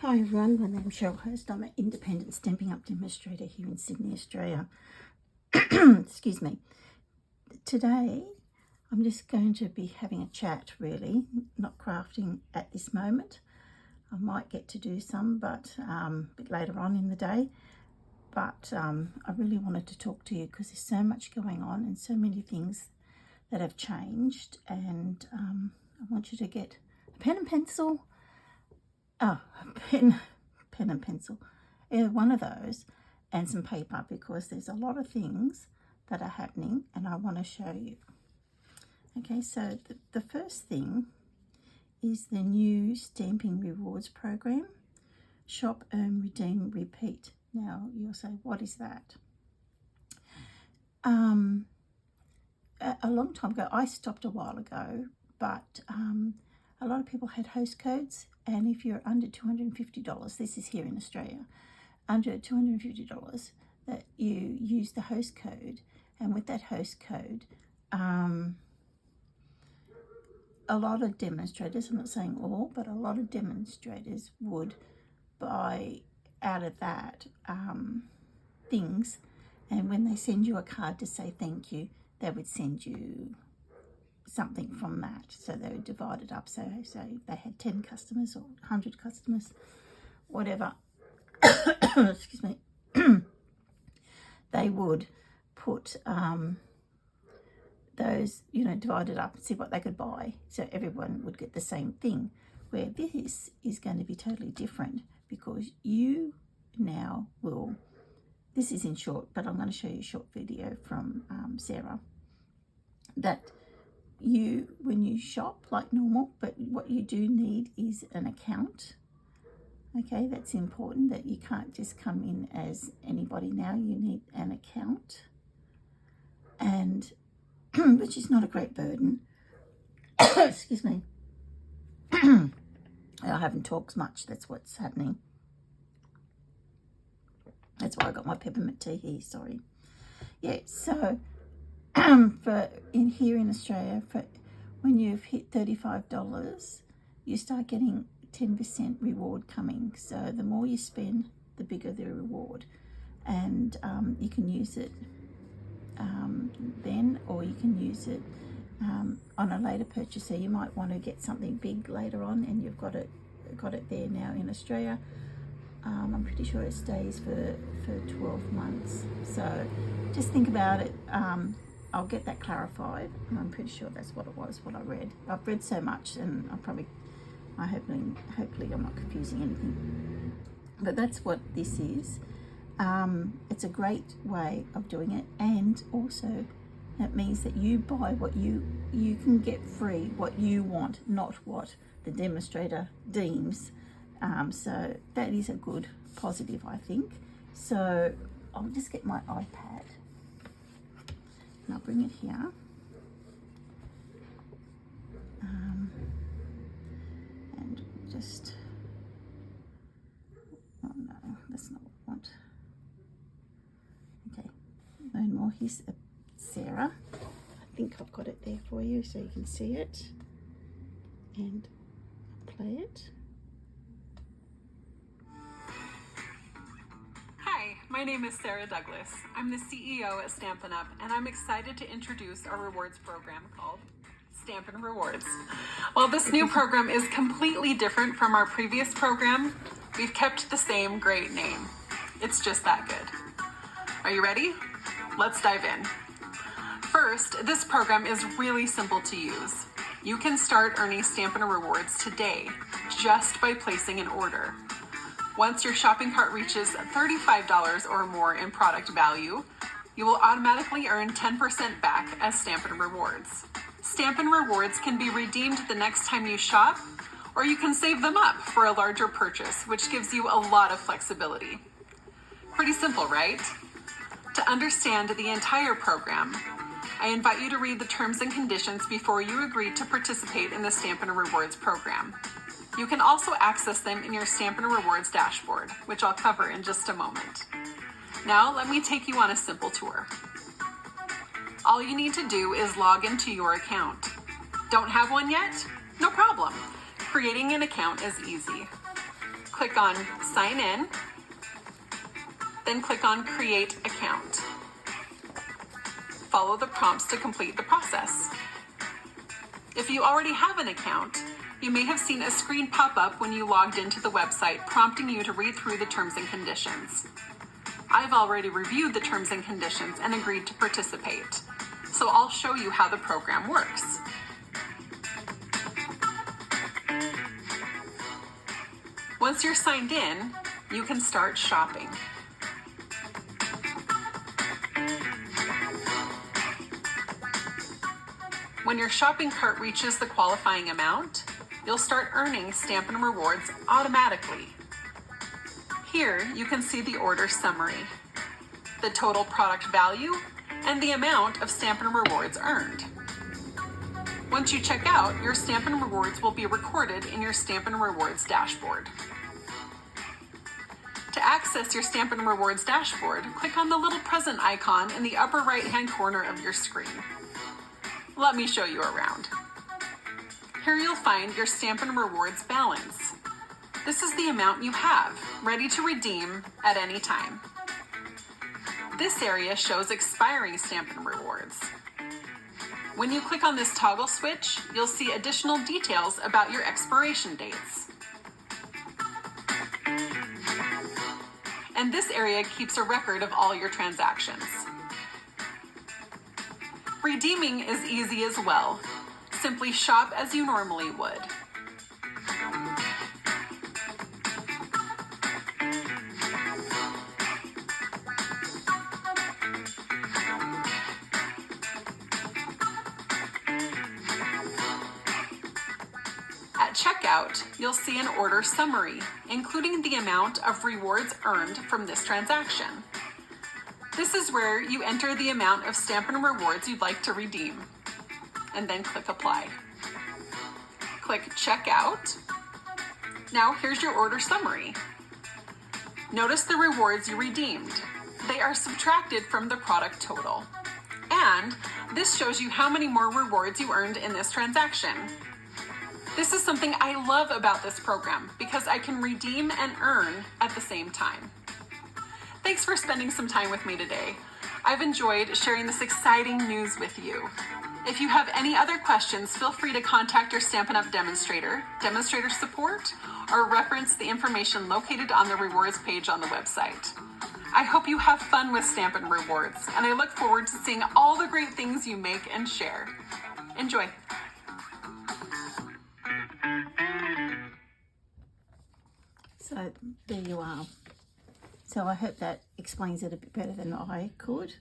Hi everyone, my name's Cheryl Host. I'm an independent Stampin' Up demonstrator here in Sydney, Australia. Excuse me. Today I'm just going to be having a chat really, not crafting at this moment. I might get to do some, but a bit later on in the day. But I really wanted to talk to you because there's so much going on and so many things that have changed, and I want you to get a pen and pencil. A pen and pencil, one of those, and some paper, because there's a lot of things that are happening and I want to show you. Okay, so the first thing is the new Stampin' Rewards program. Shop, earn, redeem, repeat. Now you'll say, what is that? A long time ago, I stopped a while ago, but a lot of people had host codes, and if you're under $250, this is here in Australia, under $250, that you use the host code, and with that host code, a lot of demonstrators, I'm not saying all, but a lot of demonstrators would buy out of that things, and when they send you a card to say thank you, they would send you something from that. So they would divide it up. So they had 10 customers or 100 customers, whatever. Excuse me. They would put those, divide it up and see what they could buy. So everyone would get the same thing. Where this is going to be totally different, because you now will, this is in short, but I'm going to show you a short video from Sarah, that when you shop like normal, but what you do need is an account. Okay, that's important, that you can't just come in as anybody now. You need an account, and which is not a great burden. Excuse me. I haven't talked much, that's what's happening. That's why I got my peppermint tea here, sorry. Yeah, so for here in Australia, for when you've hit $35, you start getting 10% reward coming. So the more you spend, the bigger the reward, and you can use it then, or you can use it on a later purchase. So you might want to get something big later on, and you've got it there now in Australia. I'm pretty sure it stays for 12 months. So just think about it. I'll get that clarified. I'm pretty sure that's what it was, what I read. I've read so much, and hopefully I'm not confusing anything. But that's what this is. It's a great way of doing it, and also that means that you buy what you can get free, what you want, not what the demonstrator deems. So that is a good positive, I think. So I'll just get my iPad and I'll bring it here. And just, oh no, that's not what I want. Okay, learn more. Here's Sarah. I think I've got it there for you so you can see it and play it. My name is Sarah Douglas. I'm the CEO at Stampin' Up, and I'm excited to introduce our rewards program called Stampin' Rewards. While this new program is completely different from our previous program, we've kept the same great name. It's just that good. Are you ready? Let's dive in. First, this program is really simple to use. You can start earning Stampin' Rewards today just by placing an order. Once your shopping cart reaches $35 or more in product value, you will automatically earn 10% back as Stampin' Rewards. Stampin' Rewards can be redeemed the next time you shop, or you can save them up for a larger purchase, which gives you a lot of flexibility. Pretty simple, right? To understand the entire program, I invite you to read the terms and conditions before you agree to participate in the Stampin' Rewards program. You can also access them in your Stampin' Rewards dashboard, which I'll cover in just a moment. Now, let me take you on a simple tour. All you need to do is log into your account. Don't have one yet? No problem. Creating an account is easy. click on Sign In, then click on Create Account. Follow the prompts to complete the process. If you already have an account, you may have seen a screen pop up when you logged into the website prompting you to read through the terms and conditions. I've already reviewed the terms and conditions and agreed to participate, so I'll show you how the program works. Once you're signed in, you can start shopping. When your shopping cart reaches the qualifying amount, you'll start earning Stampin' Rewards automatically. Here, you can see the order summary, the total product value, and the amount of Stampin' Rewards earned. Once you check out, your Stampin' Rewards will be recorded in your Stampin' Rewards dashboard. To access your Stampin' Rewards dashboard, click on the little present icon in the upper right-hand corner of your screen. Let me show you around. Here you'll find your Stampin' Rewards balance. This is the amount you have, ready to redeem at any time. This area shows expiring Stampin' Rewards. When you click on this toggle switch, you'll see additional details about your expiration dates. And this area keeps a record of all your transactions. Redeeming is easy as well. Simply shop as you normally would. At checkout, you'll see an order summary, including the amount of rewards earned from this transaction. This is where you enter the amount of Stampin' Rewards you'd like to redeem, and then click Apply. Click Checkout. Now here's your order summary. Notice the rewards you redeemed. They are subtracted from the product total. And this shows you how many more rewards you earned in this transaction. This is something I love about this program because I can redeem and earn at the same time. Thanks for spending some time with me today. I've enjoyed sharing this exciting news with you. If you have any other questions, feel free to contact your Stampin' Up! Demonstrator support, or reference the information located on the rewards page on the website. I hope you have fun with Stampin' Rewards, and I look forward to seeing all the great things you make and share. Enjoy. So there you are. So I hope that explains it a bit better than I could.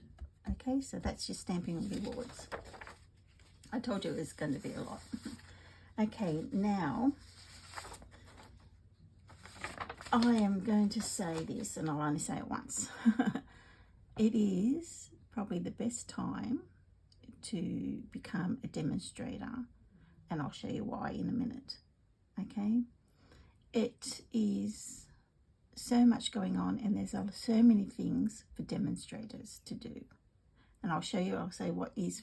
Okay, so that's your Stampin' Rewards. I told you it was going to be a lot. Okay, now I am going to say this, and I'll only say it once. It is probably the best time to become a demonstrator, and I'll show you why in a minute. Okay, it is so much going on, and there's so many things for demonstrators to do, and I'll show you. I'll say what is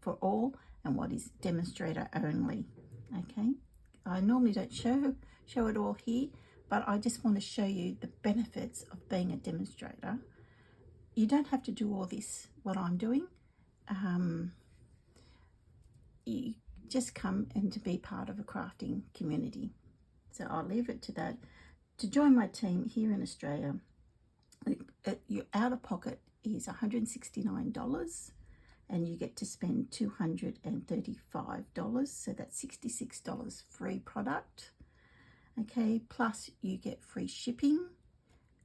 for all and what is demonstrator only. Okay, I normally don't show it all here, but I just want to show you the benefits of being a demonstrator. You don't have to do all this what I'm doing. You just come and to be part of a crafting community. So I'll leave it to that. To join my team here in Australia, your out-of-pocket is $169, and you get to spend $235, so that's $66 free product. Okay, plus you get free shipping,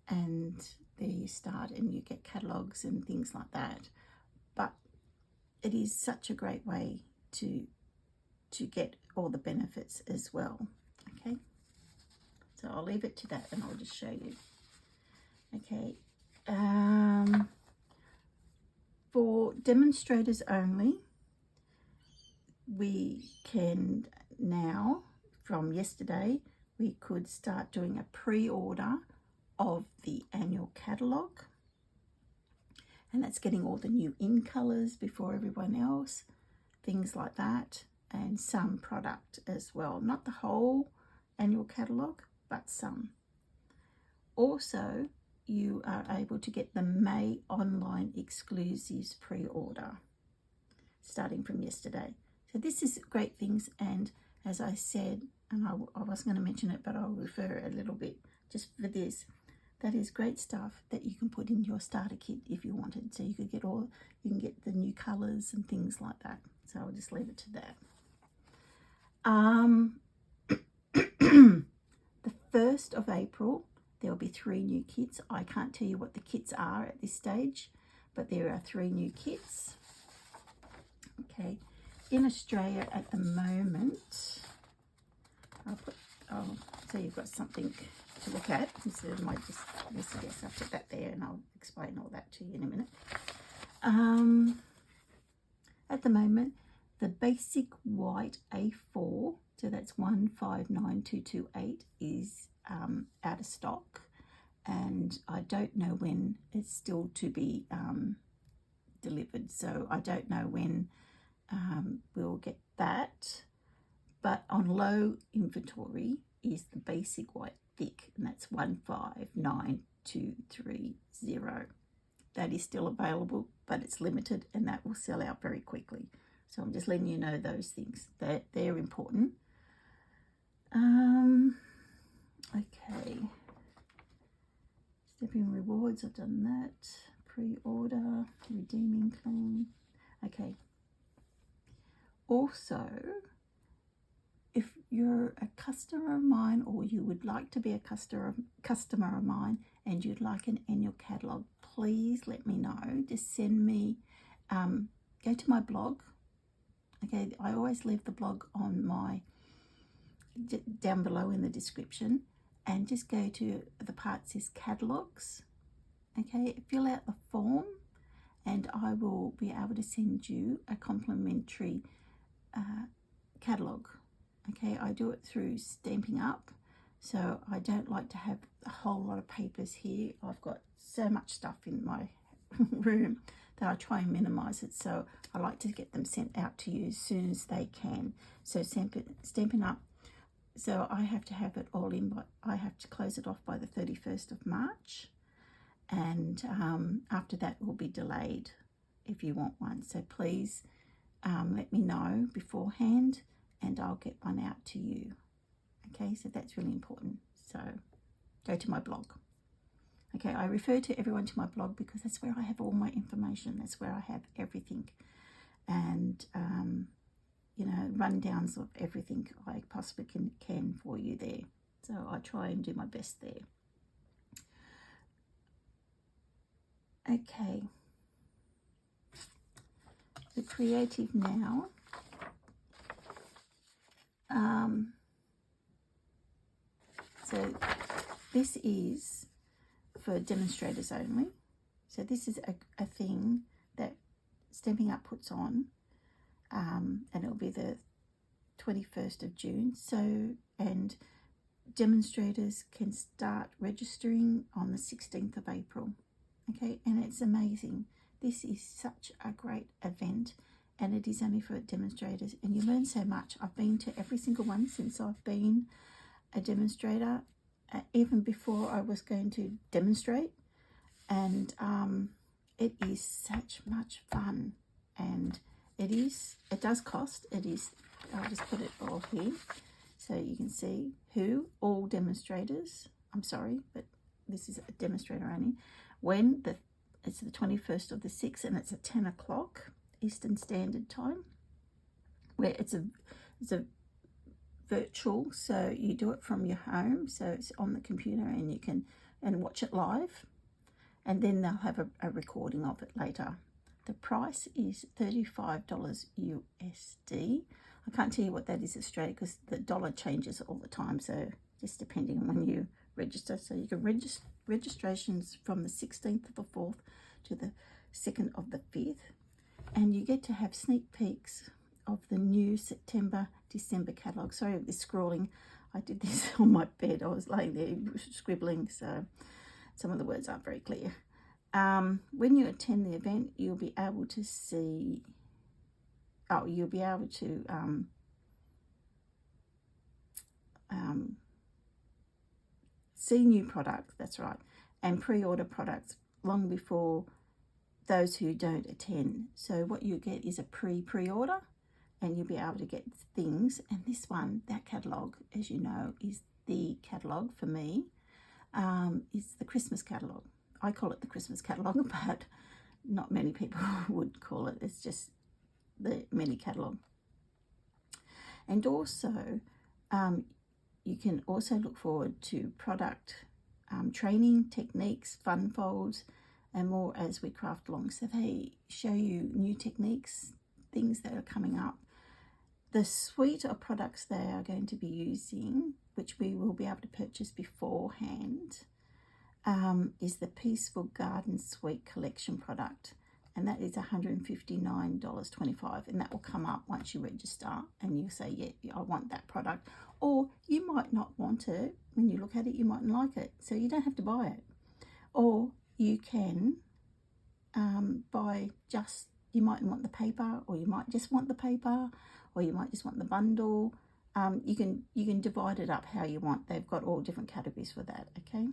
and there you start, and you get catalogues and things like that. But it is such a great way to get all the benefits as well. Okay, so I'll leave it to that, and I'll just show you. Okay, for demonstrators only, we can now, from yesterday, we could start doing a pre-order of the annual catalogue, and that's getting all the new in colours before everyone else, things like that, and some product as well. Not the whole annual catalogue, but some. Also, you are able to get the May online exclusives pre-order starting from yesterday. So this is great things, and as I said, and I was going to mention it, but I'll refer a little bit just for this. That is great stuff that you can put in your starter kit if you wanted. So you can get the new colours and things like that. So I'll just leave it to that. The 1st of April, there will be 3 new kits. I can't tell you what the kits are at this stage, but there are 3 new kits. Okay, in Australia at the moment, so you've got something to look at instead of my just I'll put that there and I'll explain all that to you in a minute. At the moment, the basic white A4, so that's 159228, is out of stock, and I don't know when it's still to be delivered, so I don't know when we'll get that. But on low inventory is the basic white thick, and that's 159230. That is still available, but it's limited, and that will sell out very quickly. So I'm just letting you know those things. They're important. Okay. Stampin' rewards, I've done that. Pre-order, redeeming claim. Okay. Also, if you're a customer of mine, or you would like to be a customer of mine and you'd like an annual catalogue, please let me know. Just send me, go to my blog. Okay, I always leave the blog on my, down below in the description, and just go to the part that says catalogues. Okay, fill out the form and I will be able to send you a complimentary catalogue. Okay, I do it through Stampin' Up, so I don't like to have a whole lot of papers here. I've got so much stuff in my room that I try and minimize it, so I like to get them sent out to you as soon as they can. So Stampin' Up, so I have to have it all in, but I have to close it off by the 31st of March, and after that will be delayed if you want one. So please let me know beforehand and I'll get one out to you. Okay, so that's really important. So go to my blog. Okay, I refer to everyone to my blog because that's where I have all my information. That's where I have everything, and you know, rundowns of everything I possibly can for you there. So I try and do my best there. Okay, the creative now. So this is for demonstrators only. So this is a thing that Stampin' Up puts on, and it'll be the 21st of June. So, and demonstrators can start registering on the 16th of April. Okay, and it's amazing. This is such a great event, and it is only for demonstrators, and you learn so much. I've been to every single one since I've been a demonstrator, even before I was going to demonstrate, and it is such much fun, and it does cost. It is, I'll just put it all here so you can see who all demonstrators, I'm sorry, but this is a demonstrator only, when it's the 21st of the 6th, and it's at 10 o'clock Eastern Standard Time, where it's a virtual, so you do it from your home, so it's on the computer and you can watch it live, and then they'll have a recording of it later. The price is $35 USD. I can't tell you what that is Australia because the dollar changes all the time, so just depending on when you register. So you can registrations from the 16th of the 4th to the 2nd of the 5th, and you get to have sneak peeks of the new December catalogue. Sorry for this scrawling. I did this on my bed. I was laying there scribbling, so some of the words aren't very clear. When you attend the event, you'll be able to see, you'll be able to see new products, that's right, and pre-order products long before those who don't attend. So what you get is a pre-order, and you'll be able to get things. And this one, that catalogue, as you know, is the catalogue for me. It's the Christmas catalogue. I call it the Christmas catalogue, but not many people would call it. It's just the mini catalogue. And also, you can also look forward to product training, techniques, fun folds, and more as we craft along. So they show you new techniques, things that are coming up. The suite of products they are going to be using, which we will be able to purchase beforehand, is the Peaceful Garden Suite Collection product. And that is $159.25, and that will come up once you register, and you say, yeah, I want that product. Or you might not want it. When you look at it, you mightn't like it, so you don't have to buy it. Or you can buy just, you might want the paper, or you might just want the paper, or you might just want the bundle. You can divide it up how you want. They've got all different categories for that, okay?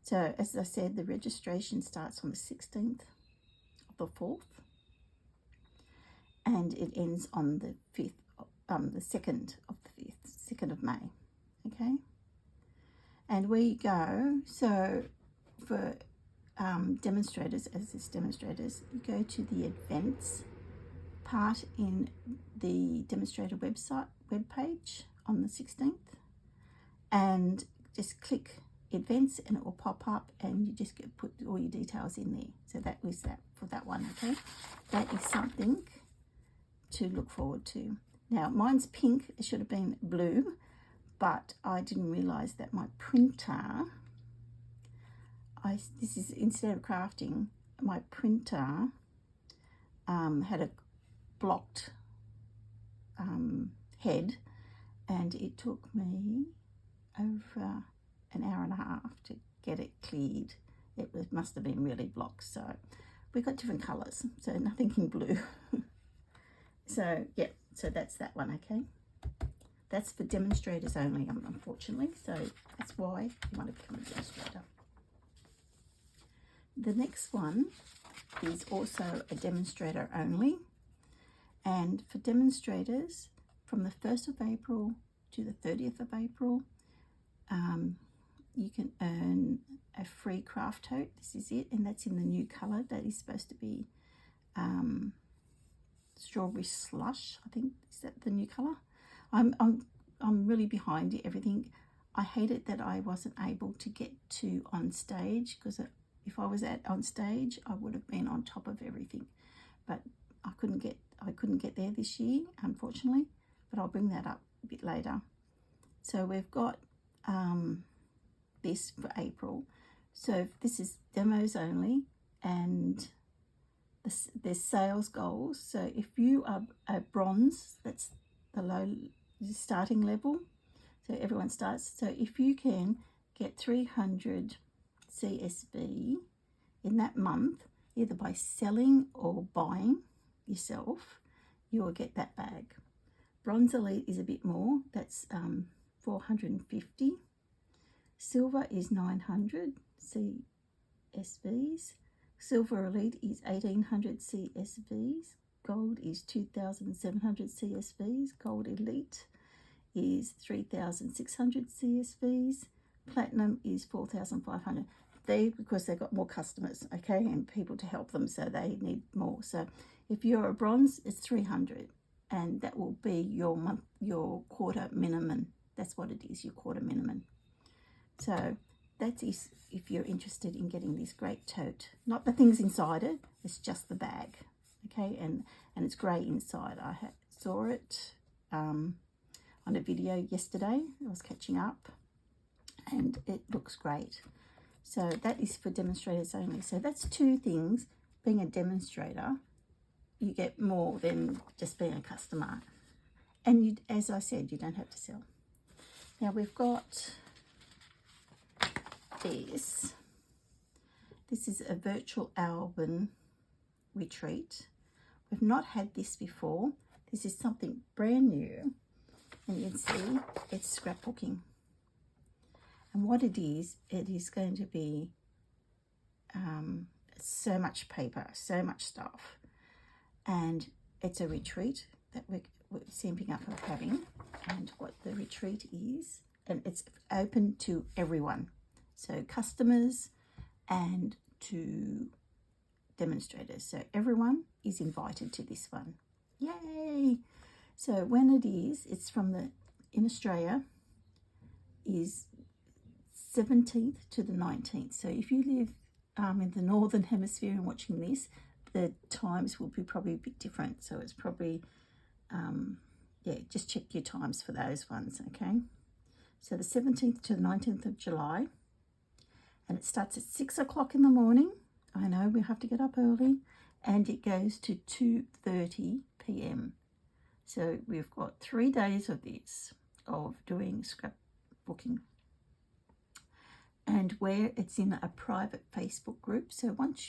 So as I said, the registration starts on the 16th of the 4th, and it ends on the 5th, the 2nd of the 5th, 2nd of May, okay? And we go, so for demonstrators, as it's demonstrators, you go to the events part in the demonstrator webpage on the 16th, and just click events, and it will pop up, and you just put all your details in there. So that was that for that one, okay? That is something to look forward to. Now mine's pink, it should have been blue, but I didn't realize that my printer, this is, instead of crafting, my printer had a blocked head, and it took me over an hour and a half to get it cleared. It must have been really blocked. So we got different colors, so nothing in blue. So yeah, so that's that one, okay? That's for demonstrators only, unfortunately, so that's why you want to become a demonstrator. The next one is also a demonstrator only, and for demonstrators from the 1st of April to the 30th of April, you can earn a free craft tote. This is it, and that's in the new colour. That is supposed to be strawberry slush, I think. Is that the new colour? I'm really behind everything. I hate it that I wasn't able to get to on stage, because if I was on stage, I would have been on top of everything. But I couldn't get there this year, unfortunately. But I'll bring that up a bit later. So we've got this for April. So this is demos only, and there's sales goals. So if you are a bronze, that's the starting level. So everyone starts. So if you can get 300 CSV in that month, either by selling or buying yourself, you will get that bag. Bronze Elite is a bit more. That's 450. Silver is 900 CSVs. Silver Elite is 1800 CSVs. Gold is 2,700 CSVs. Gold Elite is 3,600 CSVs. Platinum is 4,500. Because they've got more customers, okay, and people to help them, so they need more. So if you're a bronze, it's 300, and that will be your quarter minimum. That's what it is, your quarter minimum. So that is if you're interested in getting this great tote. Not the things inside it, it's just the bag, okay, and it's grey inside. I saw it on a video yesterday. I was catching up, and it looks great. So that is for demonstrators only. So that's two things. Being a demonstrator, you get more than just being a customer. And you, as I said, you don't have to sell. Now we've got this. This is a virtual album retreat. We've not had this before. This is something brand new. And you can see it's scrapbooking. And what it is going to be so much paper, so much stuff. And it's a retreat that we're Stampin' Up are having. And what the retreat is, and it's open to everyone. So customers and to demonstrators. So everyone is invited to this one. Yay! So when it is, it's from in Australia, is 17th to the 19th. So if you live in the Northern Hemisphere and watching this, the times will be probably a bit different. So it's probably, just check your times for those ones, okay? So the 17th to the 19th of July, and it starts at 6 o'clock in the morning. I know we have to get up early, and it goes to 2:30 p.m. So we've got 3 days of this, of doing scrapbooking. And where it's in a private Facebook group. So once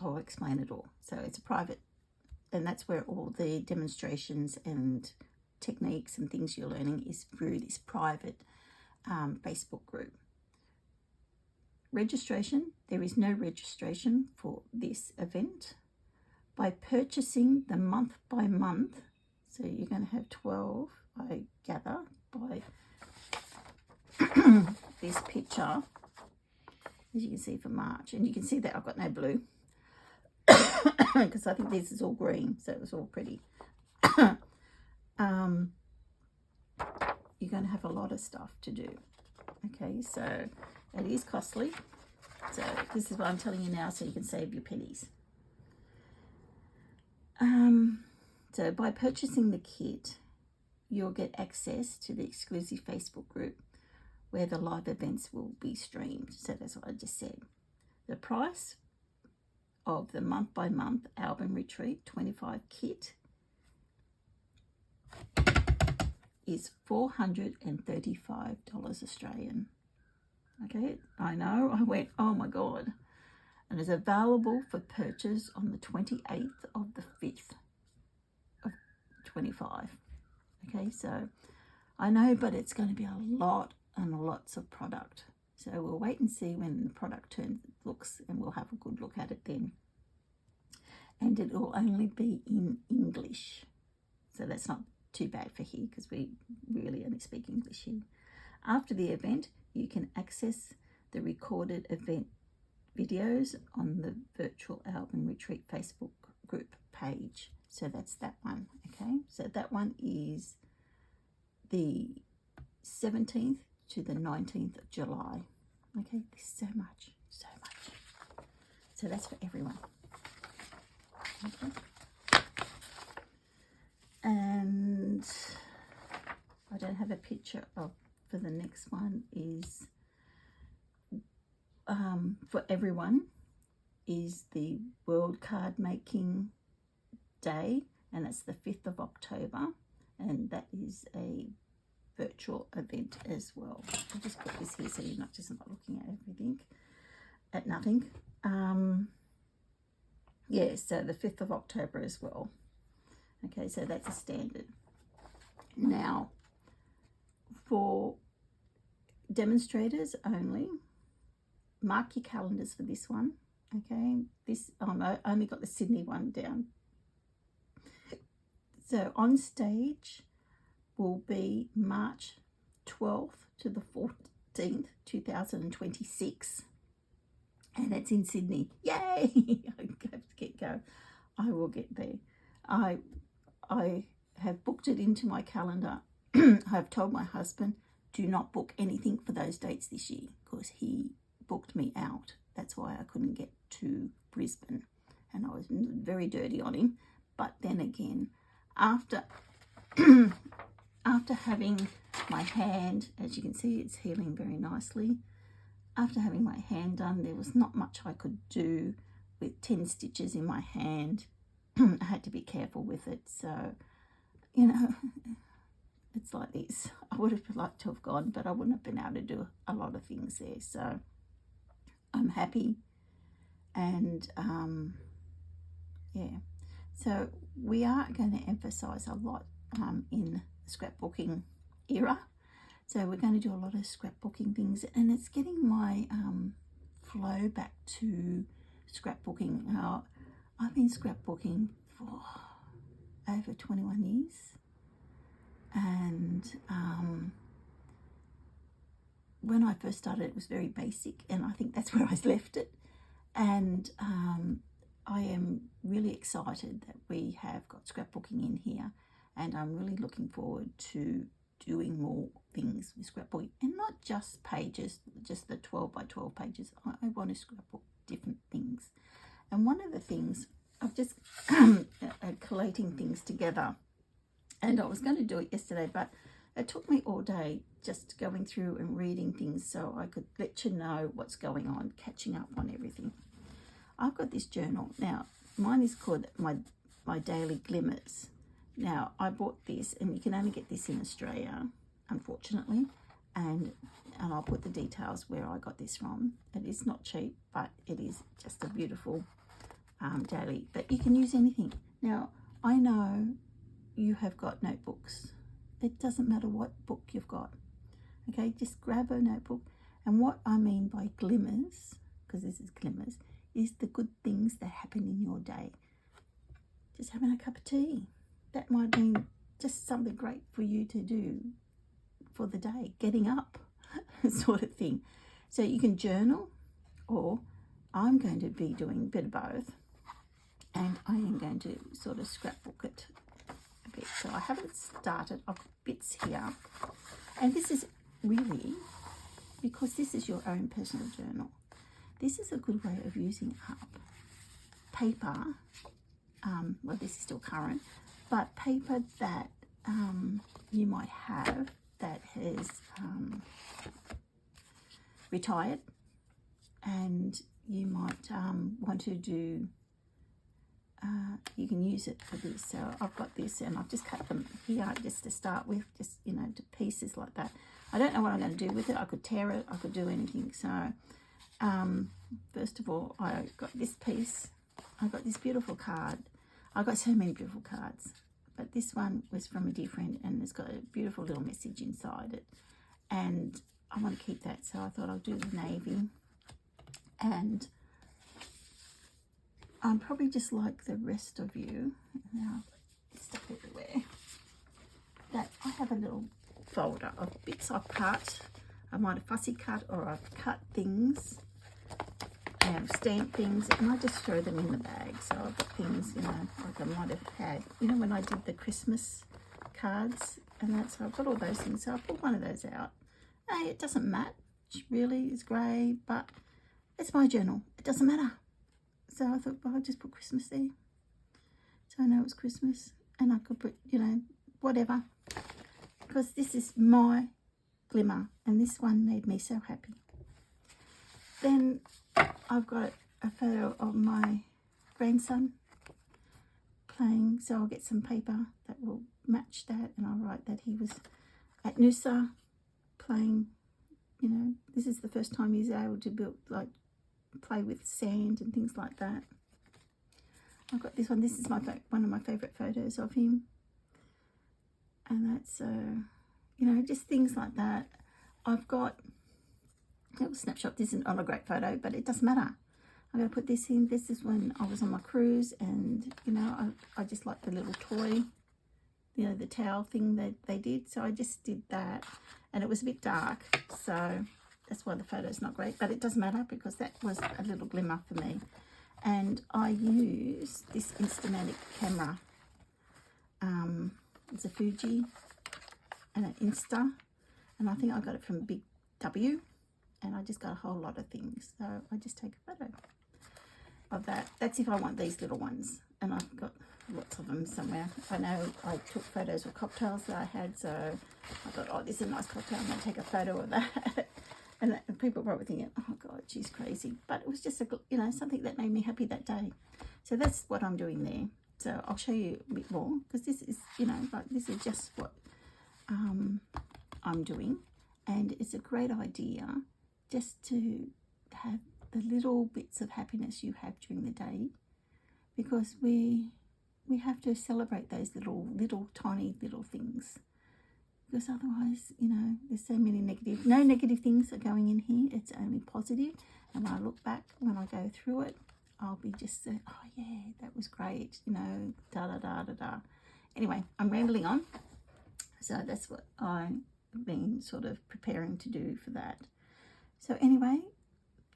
I'll explain it all. So it's a private, and that's where all the demonstrations and techniques and things you're learning is through this private Facebook group. Registration, there is no registration for this event. By purchasing the month by month, so you're going to have 12, I gather, by this picture, as you can see for March. And you can see that I've got no blue because I think this is all green, so it was all pretty. You're going to have a lot of stuff to do. Okay, so it is costly. So this is what I'm telling you now, so you can save your pennies. So by purchasing the kit, you'll get access to the exclusive Facebook group where the live events will be streamed. So that's what I just said. The price of the month by month album retreat 25 kit is $435 Australian. Okay, I know, I went, oh my God. And is available for purchase on the 28th of the 5th of 25. Okay, so I know, but it's going to be a lot and lots of product. So we'll wait and see when the product looks, and we'll have a good look at it then. And it will only be in English. So that's not too bad for here because we really only speak English here. After the event, you can access the recorded event videos on the virtual album retreat Facebook group page. So that's that one. Okay, so that one is the 17th to the 19th of July. Okay, there's so much. So that's for everyone. Okay, and I don't have a picture of, for the next one is for everyone is the World Card Making Day, and it's the 5th of October, and that is a virtual event as well. I'll just put this here so you're not looking at everything, at nothing. So the 5th of October as well. Okay, so that's a standard. Now, for demonstrators only, mark your calendars for this one. Okay, this I only got the Sydney one down. So on stage will be March 12th to the 14th, 2026. And it's in Sydney. Yay! I have to get going. I will get there. I have booked it into my calendar. I have told my husband, do not book anything for those dates this year, because he booked me out. That's why I couldn't get to Brisbane. And I was very dirty on him. But then again, after having my hand, as you can see, it's healing very nicely. After having my hand done, there was not much I could do with 10 stitches in my hand. I had to be careful with it. So, you know, it's like this. I would have liked to have gone, but I wouldn't have been able to do a lot of things there. So I'm happy. And so we are going to emphasize a lot in the scrapbooking era. So we're going to do a lot of scrapbooking things, and it's getting my flow back to scrapbooking. Now, I've been scrapbooking for over 21 years, and when I first started, it was very basic, and I think that's where I left it. And I am really excited that we have got scrapbooking in here, and I'm really looking forward to doing more things with scrapbooking, and not just pages, just the 12 by 12 pages. I want to scrapbook different things. And one of the things, I've just collating things together, and I was going to do it yesterday, but it took me all day just going through and reading things so I could let you know what's going on, catching up on everything. I've got this journal. Now, mine is called my Daily Glimmers. Now, I bought this, and you can only get this in Australia, unfortunately, and I'll put the details where I got this from. It is not cheap, but it is just a beautiful daily, but you can use anything. Now, I know you have got notebooks. It doesn't matter what book you've got. Okay, just grab a notebook. And what I mean by glimmers, because this is glimmers, is the good things that happen in your day. Just having a cup of tea. That might mean just something great for you to do for the day. Getting up, sort of thing. So you can journal, or I'm going to be doing a bit of both. And I am going to sort of scrapbook it a bit. So I haven't started. I've got bits here. And this is really, because this is your own personal journal, this is a good way of using up paper. Well, this is still current, but paper that you might have that has retired, and you might want to do, you can use it for this. So I've got this, and I've just cut them here just to start with, just, you know, to pieces like that. I don't know what I'm going to do with it. I could tear it, I could do anything. So first of all, I got this piece. I got this beautiful card. I got so many beautiful cards, but this one was from a dear friend, and it's got a beautiful little message inside it, and I want to keep that. So I thought I'll do the navy, and I'm probably just like the rest of you. Now, stuff everywhere. That I have a little folder of bits I've cut. I might have fussy cut, or I've cut things and stamped things, and I just throw them in the bag. So I've got things, you know, like I might have had, you know, when I did the Christmas cards and that. So I've got all those things. So I pulled one of those out. Hey, it doesn't match really. It's grey, but it's my journal. It doesn't matter. So I thought, well, I'll just put Christmas there. So I know it's Christmas, and I could put, you know, whatever. Because this is my glimmer, and this one made me so happy. Then I've got a photo of my grandson playing, so I'll get some paper that will match that, and I'll write that he was at Noosa playing. You know, this is the first time he's able to build, like, play with sand and things like that. I've got this one. This is one of my favourite photos of him, and that's you know, just things like that. I've got a little snapshot. This isn't on a great photo, but it doesn't matter. I'm going to put this in. This is when I was on my cruise, and you know, I just like the little toy, you know, the towel thing that they did. So I just did that, and it was a bit dark, so that's why the photo's not great, but it doesn't matter because that was a little glimmer for me. And I use this Instamatic camera. It's a Fuji and an Insta, and I think I got it from Big W, and I just got a whole lot of things. So I just take a photo of that. That's if I want these little ones, and I've got lots of them somewhere. I know I took photos of cocktails that I had, so I thought, oh, this is a nice cocktail, I'm going to take a photo of that. And people are probably thinking, oh God, she's crazy. But it was just, you know, something that made me happy that day. So that's what I'm doing there. So I'll show you a bit more, because this is, you know, like, this is just what I'm doing. And it's a great idea just to have the little bits of happiness you have during the day, because we have to celebrate those little tiny little things. because otherwise, you know, there's so many no negative things are going in here. It's only positive. And when I look back, when I go through it, I'll be just saying, oh yeah, that was great, you know, da da da da da. Anyway, I'm rambling on. So that's what I've been sort of preparing to do for that. So anyway,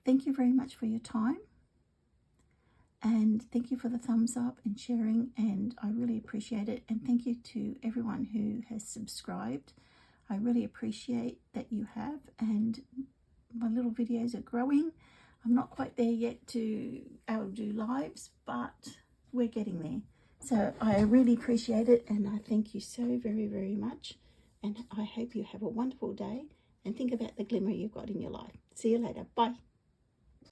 thank you very much for your time. And thank you for the thumbs up and sharing, and I really appreciate it. And thank you to everyone who has subscribed. I really appreciate that you have, and my little videos are growing. I'm not quite there yet to able to do lives, but we're getting there. So I really appreciate it, and I thank you so very, very much. And I hope you have a wonderful day, and think about the glimmer you've got in your life. See you later. Bye.